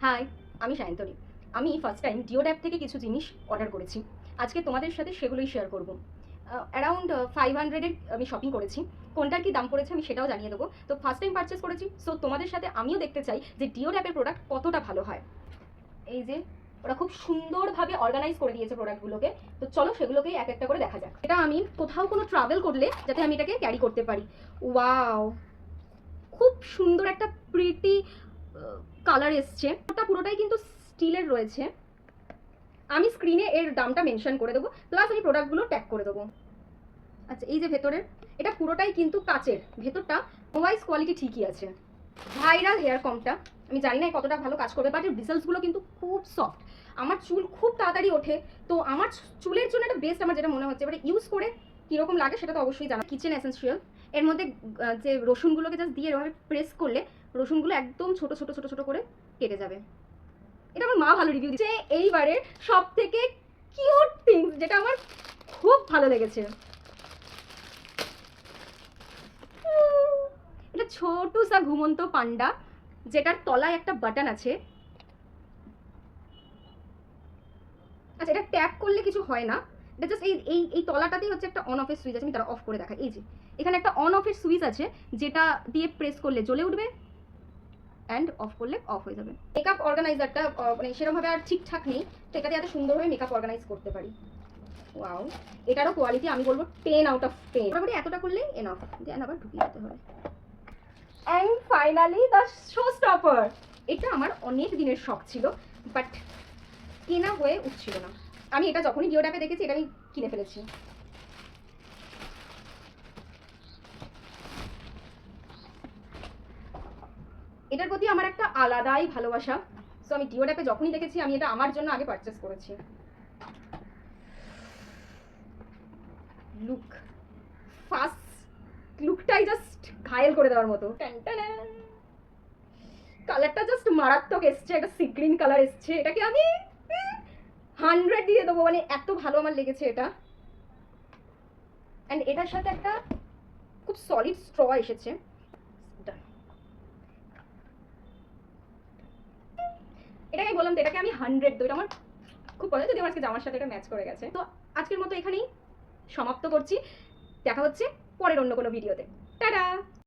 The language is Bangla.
হাই, আমি সায়ন্তনী। আমি ফার্স্ট টাইম ডিওড অ্যাপ থেকে কিছু জিনিস অর্ডার করেছি। আজকে তোমাদের সাথে সেগুলোই শেয়ার করব। অ্যারাউন্ড 500-এর আমি শপিং করেছি। কোনটার কি দাম পড়েছে আমি সেটাও জানিয়ে দেবো। তো ফার্স্ট টাইম পারচেস করেছি, সো তোমাদের সাথে আমিও দেখতে চাই যে ডিওড অ্যাপের প্রোডাক্ট কতটা ভালো হয়। এই যে ওরা খুব সুন্দরভাবে অর্গানাইজ করে দিয়েছে প্রোডাক্টগুলোকে। তো চলো সেগুলোকেই এক একটা করে দেখা যাক। এটা আমি কোথাও কোনো ট্রাভেল করলে যাতে আমি এটাকে ক্যারি করতে পারি। ওয়াও, খুব সুন্দর একটা প্রিটি কালার এসছে। ওটা পুরোটাই কিন্তু স্টিলের রয়েছে। আমি স্ক্রিনে এর দামটা মেনশন করে দেবো, প্লাস আমি প্রোডাক্টগুলো ট্যাগ করে দেবো। আচ্ছা, এই যে ভেতরের এটা পুরোটাই কিন্তু কাচের, ভেতরটা ওয়াইজ কোয়ালিটি ঠিকই আছে। ভাইরাল হেয়ার কমটা আমি জানি না কতটা ভালো কাজ করবে, বাট এর রিজাল্টসগুলো কিন্তু খুব সফট। আমার চুল খুব তাড়াতাড়ি ওঠে, তো আমার চুলের জন্য এটা বেস্ট আমার যেটা মনে হচ্ছে। এবারে ইউজ করে কীরকম লাগে সেটা তো অবশ্যই জানা। কিচেন এসেন্সিয়াল, এর মধ্যে যে রসুনগুলোকে জাস্ট দিয়ে এভাবে প্রেস করলে রসুনগুলো একদম ছোট ছোট ছোট ছোট করে কেটে যাবে। এটা আমার মা ভালো রিভিউ দিচ্ছে। এইবারে সব থেকে কিউট থিংস যেটা আমার খুব ভালো লেগেছে, এটা ছোট সা ঘুমন্ত পান্ডা, যেটার তলায় একটা বাটন আছে। আচ্ছা, এটা ট্যাপ করলে কিছু হয় না, এটা জাস্ট এই এই এই তলাটাতেই হচ্ছে একটা অন অফের সুইচ আছে। আমি তারা অফ করে দেখাই। এই যে এখানে একটা অন অফের সুইচ আছে, যেটা দিয়ে প্রেস করলে জ্বলে উঠবে অ্যান্ড অফ করলে অফ হয়ে যাবে। মেকআপ অর্গানাইজারটা মানে সেরকমভাবে আর ঠিকঠাক নেই, তো এটাতে এত সুন্দরভাবে মেকআপ অর্গানাইজ করতে পারি। ওয়াও, এটারও কোয়ালিটি আমি বলবো 10 আউট অফ 10। মোটামুটি এতটা করলেই এনাফ, দেন আবার ঢুকিয়ে দিতে হবে। And finally the show stopper. এটা আমার অনেক দিনের শখ ছিল, বাট কেনা হয়ে উঠছিল না। আমি এটা যখনই ডিওড অ্যাপে দেখেছি এটা আমি কিনে ফেলেছি। এটার প্রতি আমার একটা আলাদাই ভালোবাসা, সো আমি ডিওড অ্যাপে যখনই দেখেছি আমি এটা আমার জন্য আগে পারচেস করেছি। লুক, ফার্স্ট লুকটাই জাস্ট ঘায়েল করে দেওয়ার মতো। কালারটা জাস্ট মারাত্মক এসছে, একটা সি গ্রিন কালার এসছে। এটাকে আমি 100 দিয়ে দেবো, মানে এত ভালো আমার লেগেছে এটা। অ্যান্ড এটার সাথে একটা খুব সলিড স্ট্র এসেছে। এটাকে বললাম তো, এটাকে আমি 100 দিই। এটা আমার খুব পছন্দ, যদি আমার আজকে জামার সাথে এটা ম্যাচ করে গেছে। তো আজকের মতো এখানেই সমাপ্ত করছি। দেখা হচ্ছে পরের অন্য কোনো ভিডিওতে। টাটা।